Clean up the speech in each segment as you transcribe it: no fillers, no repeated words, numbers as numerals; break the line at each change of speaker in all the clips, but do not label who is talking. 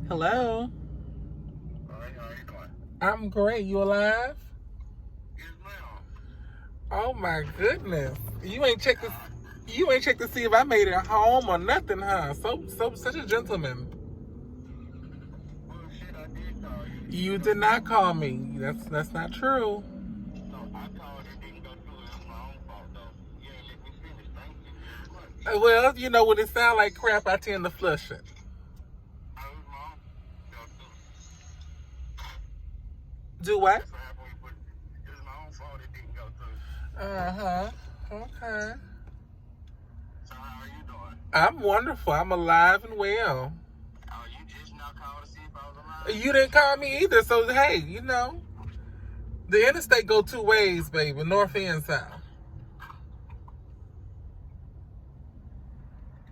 Hello.
How you doing?
I'm great. You alive?
Yes, ma'am.
Oh my goodness. You ain't checked to see if I made it home or nothing, huh? Such a gentleman.
Well, shit, I did call you.
You did not call me. That's not true.
No, I called and didn't go through it. It's my own fault, though. You ain't let me finish. Thank you very much.
Well, you know, when it sounds like crap, I tend to flush it.
I was my own fault.
Do what?
That's what happened when you put it. It was my own fault it didn't go through.
Uh-huh. Okay.
So how are you doing?
I'm wonderful. I'm alive and well.
Oh, you just now called to see if I was alive?
You didn't call me either, so hey, you know. The interstate go two ways, baby, north and south.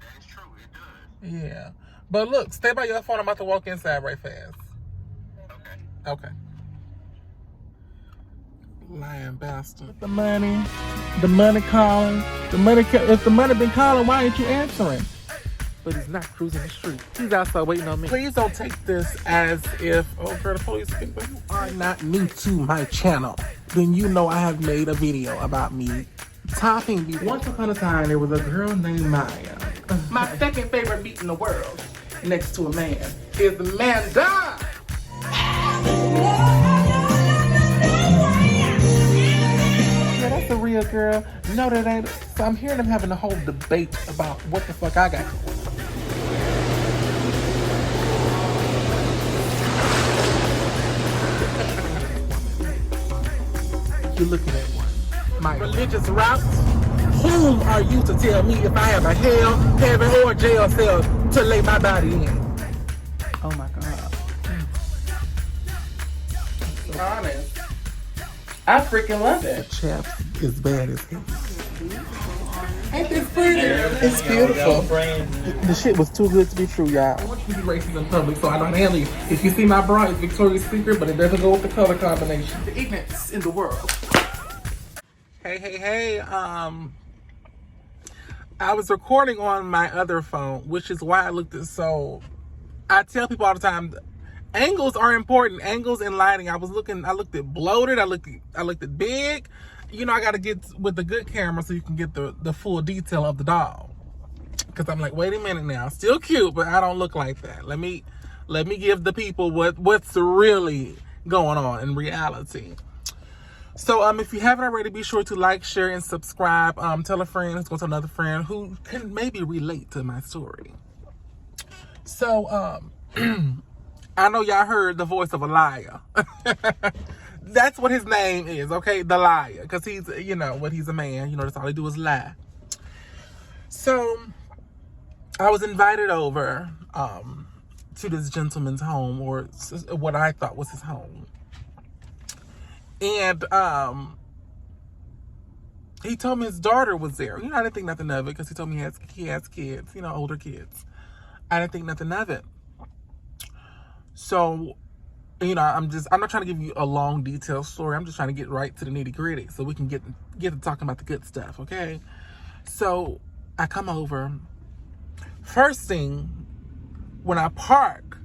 That is true, it does.
Yeah. But look, stay by your phone. I'm about to walk inside right fast.
Okay.
Okay. Lying bastard. The money calling. If the money been calling, why ain't you answering? But he's not cruising the street. He's outside waiting on me. Please don't take this as if, oh girl, the police think that you are not new to my channel. Then you know I have made a video about me topping me. Once upon a time, there was a girl named Maya. My second favorite beat in the world, next to a man, is Amanda. Yeah, that's a real girl. No, that ain't. So I'm hearing them having a whole debate about what the fuck I got. You're looking at one. My religious route. Whom are you to tell me if I have a hell, heaven, or jail cell to lay my body in? Oh my God. So honest. I freaking love it. The chap's as bad as hell. Ain't this pretty? It's beautiful. The shit was too good to be true, y'all. I want you to be racist in public, so I know how to handle you. If you see my bra, it's Victoria's Secret, but it doesn't go with the color combination. The ignorance in the world. Hey. I was recording on my other phone, which is why I looked at so. I tell people all the time, angles are important. Angles and lighting. I looked at bloated. I looked at big. You know, I got to get with the good camera so you can get the full detail of the dog. Because I'm like, wait a minute now, still cute, but I don't look like that. Let me give the people what's really going on in reality. So if you haven't already, be sure to like, share, and subscribe. Tell a friend who's going to tell another friend who can maybe relate to my story. So I know y'all heard the voice of a liar. That's what his name is, okay? The liar. Because he's, you know, he's a man. You know, that's all he do is lie. So I was invited over to this gentleman's home, or what I thought was his home. And he told me his daughter was there. You know, I didn't think nothing of it because he told me he has kids, you know, older kids. I didn't think nothing of it. So, you know, I'm not trying to give you a long, detailed story. I'm just trying to get right to the nitty gritty so we can get to talking about the good stuff, okay? So I come over. First thing, when I park,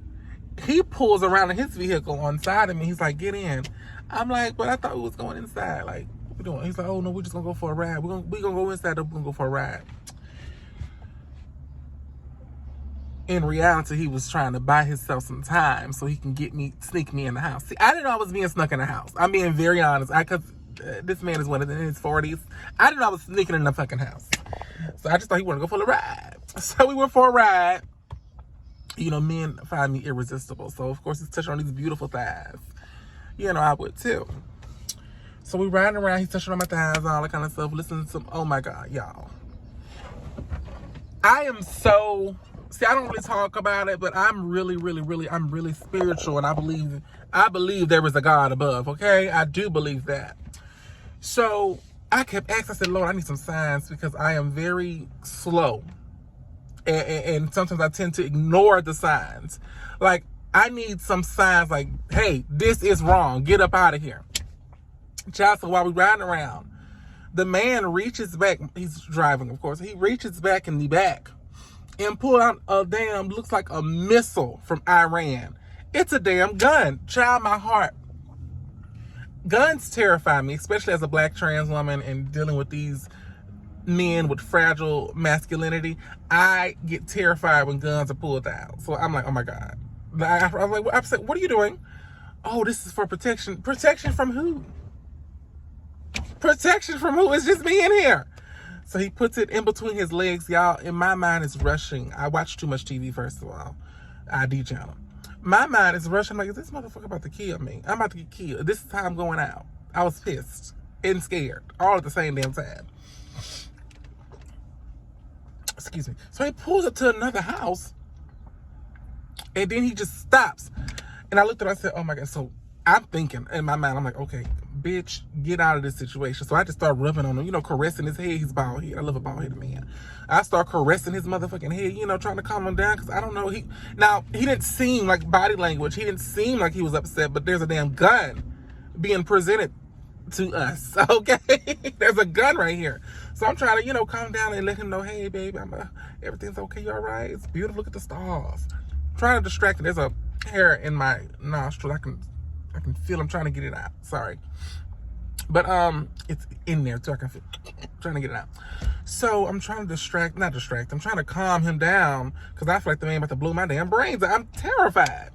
he pulls around in his vehicle on side of me. He's like, get in. I'm like, but I thought we was going inside. Like, what we doing? He's like, oh no, we're just gonna go for a ride. We're gonna go inside, we're gonna go for a ride. In reality, he was trying to buy himself some time so he can sneak me in the house. See, I didn't know I was being snuck in the house. I'm being very honest. Because this man is in his 40s. I didn't know I was sneaking in the fucking house. So I just thought he wanted to go for a ride. So we went for a ride. You know, men find me irresistible. So, of course, he's touching on these beautiful thighs. You know, I would too. So we riding around. He's touching on my thighs, all that kind of stuff. Listening to some, oh my God, y'all. I am so... See, I don't really talk about it, but I'm really spiritual, and I believe there is a God above, okay? I do believe that. So I kept asking, I said, Lord, I need some signs because I am very slow. And sometimes I tend to ignore the signs. Like, I need some signs like, hey, this is wrong. Get up out of here. Child, so while we're riding around, the man reaches back. He's driving, of course. He reaches back in the back and pulled out a damn, looks like a missile from Iran. It's a damn gun. Child, my heart. Guns terrify me, especially as a black trans woman and dealing with these men with fragile masculinity. I get terrified when guns are pulled out. So I'm like, oh my God. I'm like, I said, what are you doing? Oh, this is for protection. Protection from who? Protection from who? It's just me in here. So he puts it in between his legs, y'all. And my mind is rushing. I watch too much TV, first of all. ID channel. My mind is rushing. I'm like, is this motherfucker about to kill me? I'm about to get killed. This is how I'm going out. I was pissed and scared all at the same damn time. Excuse me. So he pulls up to another house, and then he just stops. And I looked at him, I said, oh my God. So I'm thinking in my mind, I'm like, okay, bitch, get out of this situation. So I just start rubbing on him, you know, caressing his head. He's bald head. I love a bald headed man. I start caressing his motherfucking head, you know, trying to calm him down, because I don't know. He didn't seem like body language. He didn't seem like he was upset, but there's a damn gun being presented to us, okay? There's a gun right here. So I'm trying to, you know, calm down and let him know, hey, baby, everything's okay. You all right? It's beautiful. Look at the stars. I'm trying to distract him. There's a hair in my nostril. I can feel him trying to get it out. Sorry. But it's in there too. I can feel trying to get it out. So I'm trying to I'm trying to calm him down, because I feel like the man about to blow my damn brains out. I'm terrified.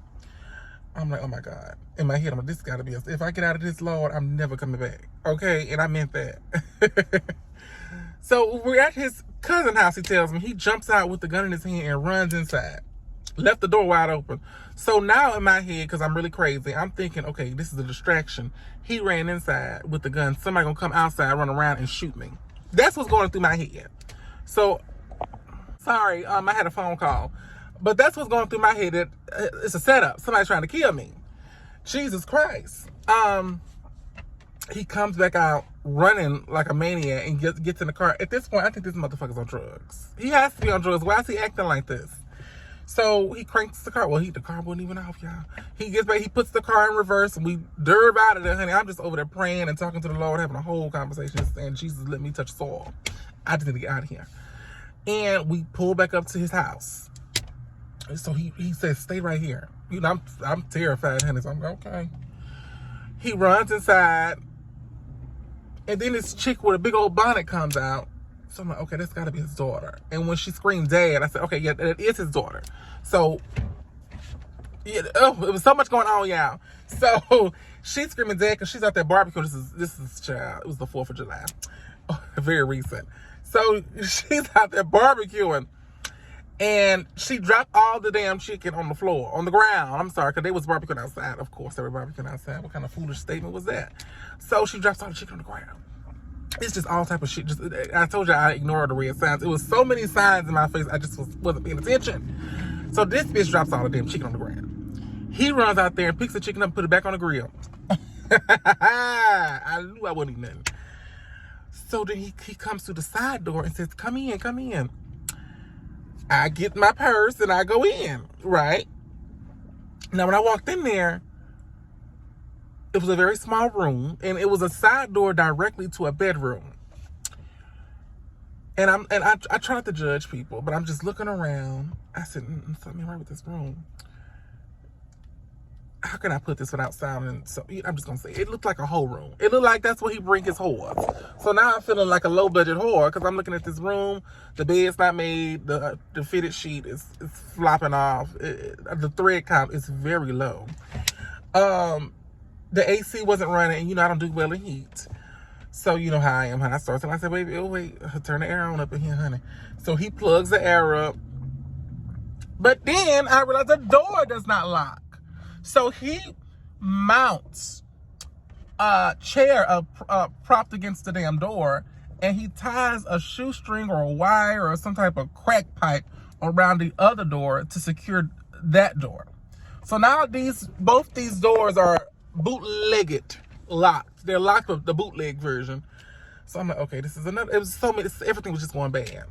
I'm like, oh my God. In my head, I'm like, this gotta be us. If I get out of this, Lord, I'm never coming back. Okay? And I meant that. So we're at his cousin's house, he tells me. He jumps out with the gun in his hand and runs inside. Left the door wide open. So now in my head, because I'm really crazy, I'm thinking, okay, this is a distraction. He ran inside with the gun. Somebody gonna come outside, run around, and shoot me. That's what's going through my head. So, sorry, I had a phone call. But that's what's going through my head. It's a setup. Somebody's trying to kill me. Jesus Christ. He comes back out running like a maniac and gets in the car. At this point, I think this motherfucker's on drugs. He has to be on drugs. Why is he acting like this? So he cranks the car. Well, the car wasn't even off, y'all. He gets back, he puts the car in reverse, and we derb out of there, honey. I'm just over there praying and talking to the Lord, having a whole conversation, saying, Jesus, let me touch soil. I just need to get out of here. And we pull back up to his house. So he says, stay right here. You know, I'm terrified, honey. So I'm like, okay. He runs inside, and then this chick with a big old bonnet comes out. So I'm like, okay, that's got to be his daughter. And when she screamed dad, I said, okay, yeah, it is his daughter. So, yeah, it was so much going on, y'all. So she's screaming dad because she's out there barbecuing. This is child. It was the 4th of July. Very recent. So she's out there barbecuing. And she dropped all the damn chicken on the floor, on the ground. I'm sorry, because they was barbecuing outside. Of course, they were barbecuing outside. What kind of foolish statement was that? So she drops all the chicken on the ground. It's just all type of shit. I told you I ignored the red signs. It was so many signs in my face, I just wasn't paying attention. So this bitch drops all the damn chicken on the ground. He runs out there and picks the chicken up and put it back on the grill. I knew I wouldn't eat nothing. So then he comes to the side door and says, come in, come in. I get my purse and I go in, right? Now, when I walked in there, it was a very small room, and it was a side door directly to a bedroom. And I try not to judge people, but I'm just looking around. I said, something wrong with this room. How can I put this without sounding so? I'm just gonna say it looked like a whole room. It looked like that's where he bring his whores. So now I'm feeling like a low budget whore, because I'm looking at this room. The bed's not made. The fitted sheet is flopping off. The thread count is very low. The AC wasn't running, and you know I don't do well in heat. So you know how I am, honey. I started saying, I said, baby, oh wait, turn the air on up in here, honey. So he plugs the air up. But then I realized the door does not lock. So he mounts a chair propped against the damn door, and he ties a shoestring or a wire or some type of crack pipe around the other door to secure that door. So now both these doors are bootlegged locked. They're locked with the bootleg version. So I'm like, okay, this is another. It was so many. Everything was just going bad.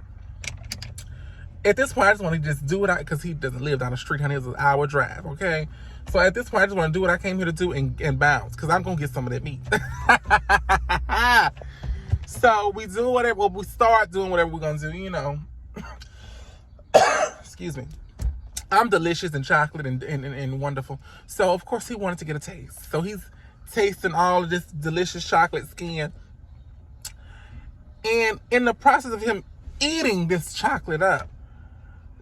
At this point, I just want to just do it because he doesn't live down the street, honey. It's an hour drive, okay? So at this point, I just want to do what I came here to do and bounce, because I'm going to get some of that meat. So we do whatever, we start doing whatever we're going to do, you know. excuse me, I'm delicious and chocolate and wonderful. So, of course, he wanted to get a taste. So, he's tasting all of this delicious chocolate skin. And in the process of him eating this chocolate up,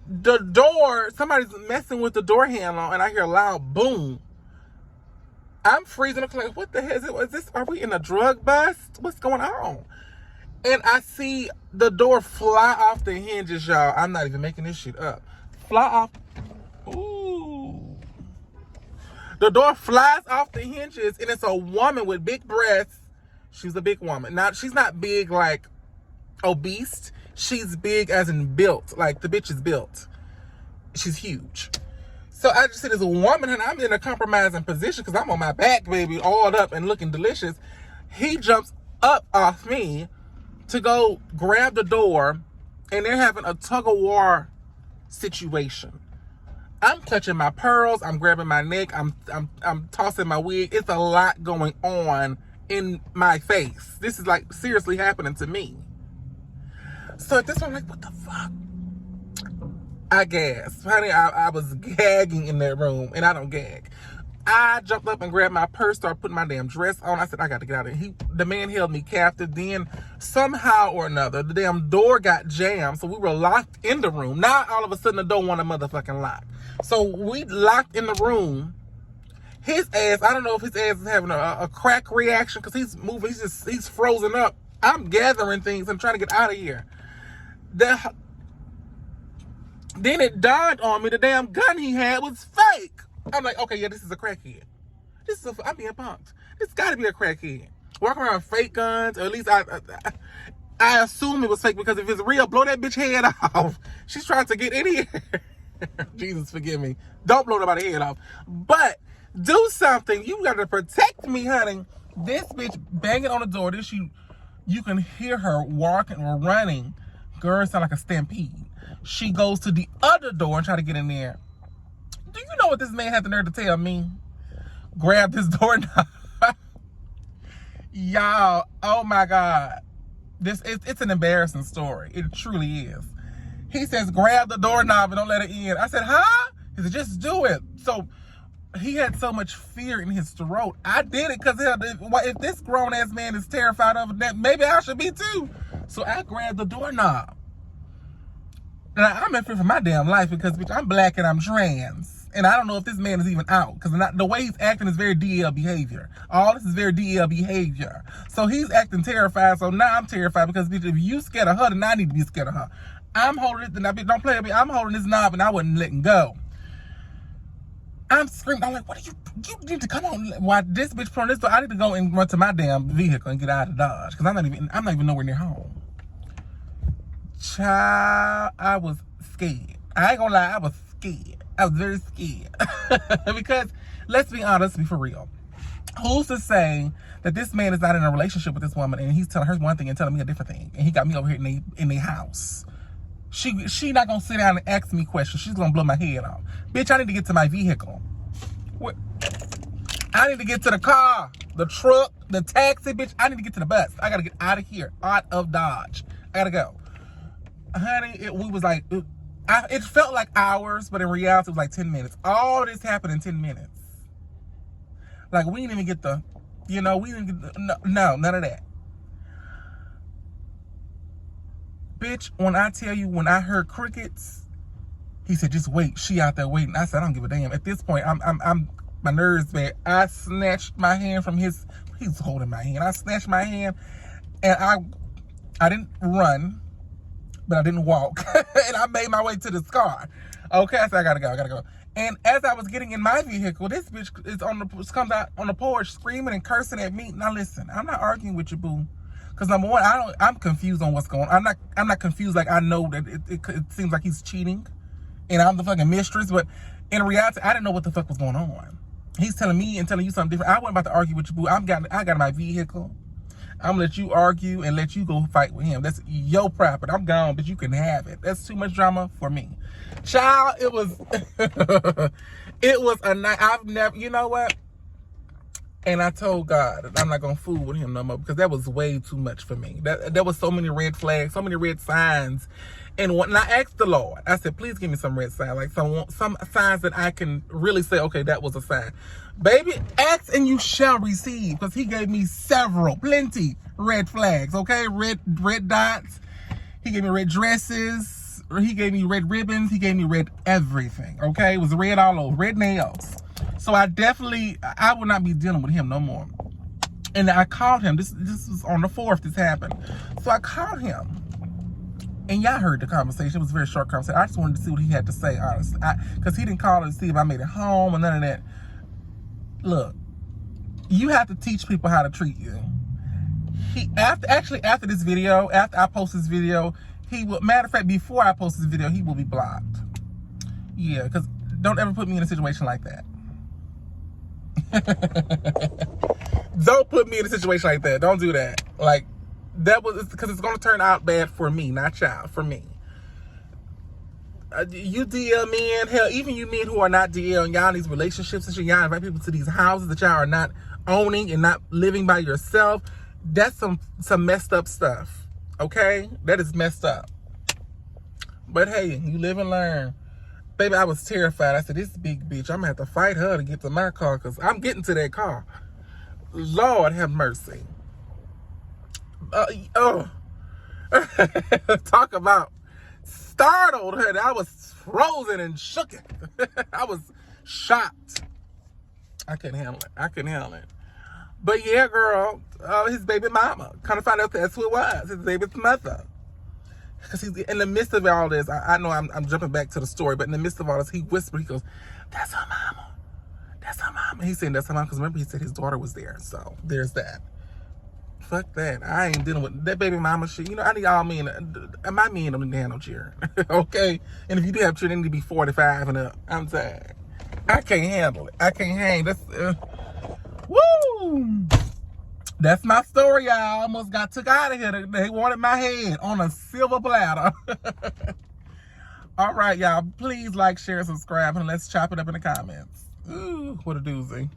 the door, somebody's messing with the door handle, and I hear a loud boom. I'm freezing up like, what the hell is it? Is this? Are we in a drug bust? What's going on? And I see the door fly off the hinges, y'all. I'm not even making this shit up. Fly off. Ooh. The door flies off the hinges, and it's a woman with big breasts. She's a big woman. Now, she's not big like obese. She's big as in built. Like, the bitch is built. She's huge. So I just said, as a woman, and I'm in a compromising position because I'm on my back, baby, oiled up and looking delicious. He jumps up off me to go grab the door, and they're having a tug-of-war situation. I'm clutching my pearls. I'm grabbing my neck. I'm tossing my wig. It's a lot going on in my face. This is like seriously happening to me. So at this point, I'm like, what the fuck? I gasped. Honey, I was gagging in that room, and I don't gag. I jumped up and grabbed my purse, started putting my damn dress on. I said, I got to get out of here. The man held me captive. Then somehow or another, the damn door got jammed, so we were locked in the room. Now all of a sudden the door want a motherfucking lock. So we locked in the room. His ass, I don't know if his ass is having a crack reaction because he's moving. He's frozen up. I'm gathering things. I'm trying to get out of here. Then it dawned on me the damn gun he had was fake. I'm like, okay, yeah, this is a crackhead. I'm being punked. This got to be a crackhead. Walking around with fake guns, or at least I assume it was fake, because if it's real, blow that bitch head off. She's trying to get in here. Jesus, forgive me. Don't blow nobody's head off. But do something. You got to protect me, honey. This bitch banging on the door. You can hear her walking or running. Girl, it sound like a stampede. She goes to the other door and try to get in there. Do you know what this man had the nerve to tell me? Grab this doorknob. Y'all, oh my God. It's an embarrassing story. It truly is. He says, grab the doorknob and don't let it in. I said, huh? He said, just do it. So he had so much fear in his throat. I did it because if this grown-ass man is terrified of that, maybe I should be too. So I grabbed the doorknob. Now, I'm in fear for my damn life because, bitch, I'm black and I'm trans. And I don't know if this man is even out, because the way he's acting is very DL behavior. All this is very DL behavior. So he's acting terrified. So now I'm terrified because, bitch, if you scared of her, then I need to be scared of her. I'm holding it. Now, bitch, don't play with me. I'm holding this knob and I wasn't letting go. I'm screaming. I'm like, what are you need to come on. Why this bitch put on this door? I need to go and run to my damn vehicle and get out of Dodge, because I'm not even nowhere near home. Child, I was scared. I ain't gonna lie, I was scared. I was very scared. Because, let's be honest, be for real. Who's to say that this man is not in a relationship with this woman and he's telling her one thing and telling me a different thing, and he got me over here in the house? She not gonna sit down and ask me questions. She's gonna blow my head off. Bitch, I need to get to my vehicle. What? I need to get to the car, the truck, the taxi, bitch. I need to get to the bus. I gotta get out of here, out of Dodge. I gotta go. Honey, it felt like hours, but in reality, it was like 10 minutes. All this happened in 10 minutes. Like, we didn't even get no, none of that. Bitch, when I tell you, when I heard crickets, he said, just wait. She out there waiting. I said, I don't give a damn. At this point, I'm my nerves bad. I snatched my hand from he's holding my hand. I snatched my hand, and I didn't run, but I didn't walk. And I made my way to the car. Okay, I said, I gotta go. And as I was getting in my vehicle, this bitch comes out on the porch screaming and cursing at me. Now listen, I'm not arguing with you, boo. Because number one, I'm confused on what's going on. I'm not confused, like I know that it seems like he's cheating and I'm the fucking mistress, but in reality, I didn't know what the fuck was going on. He's telling me and telling you something different. I wasn't about to argue with you, boo. I got my vehicle. I'm gonna let you argue and let you go fight with him. That's your property. I'm gone, but you can have it. That's too much drama for me. Child, it was it was a night. I've never, you know what? And I told God that I'm not gonna fool with him no more because that was way too much for me. There was so many red flags, so many red signs. And when I asked the Lord, I said, please give me some red signs, like some signs that I can really say, okay, that was a sign. Baby, ask and you shall receive, because he gave me plenty red flags, okay? Red dots. He gave me red dresses. He gave me red ribbons. He gave me red everything, okay? It was red all over, red nails. So I will not be dealing with him no more. And I called him. This was on the 4th this happened. So I called him. And y'all heard the conversation. It was a very short conversation. I just wanted to see what he had to say, honestly. Because he didn't call to see if I made it home or none of that. Look, you have to teach people how to treat you. After this video, after I post this video, matter of fact, before I post this video, he will be blocked. Yeah, because don't ever put me in a situation like that. Don't put me in a situation like that. Don't do that. Like, that was because it's going to turn out bad for me, not y'all, for me. You DL men, hell, even you men who are not DL, y'all in these relationships and shit, y'all invite people to these houses that y'all are not owning and not living by yourself. That's some messed up stuff, okay? That is messed up. But hey, you live and learn. Baby, I was terrified. I said, this big bitch, I'm going to have to fight her to get to my car because I'm getting to that car. Lord have mercy. Talk about startled her. I was frozen and shook it. I was shocked. I couldn't handle it. But yeah, girl, his baby mama. Kind of find out that's who it was. His baby's mother. Because he's in the midst of all this. I know I'm jumping back to the story, but in the midst of all this, he whispered, he goes, that's her mama. That's her mama. He's saying that's her mama because remember he said his daughter was there. So there's that. Fuck that. I ain't dealing with that baby mama shit. You know, I need all men. My men don't need to have no cheer. Okay? And if you do have children, they need to be 45 and up. I'm tired. I can't handle it. I can't hang. That's, woo! That's my story, y'all. I almost got took out of here. They wanted my head on a silver platter. All right, y'all. Please like, share, subscribe, and let's chop it up in the comments. Ooh, what a doozy.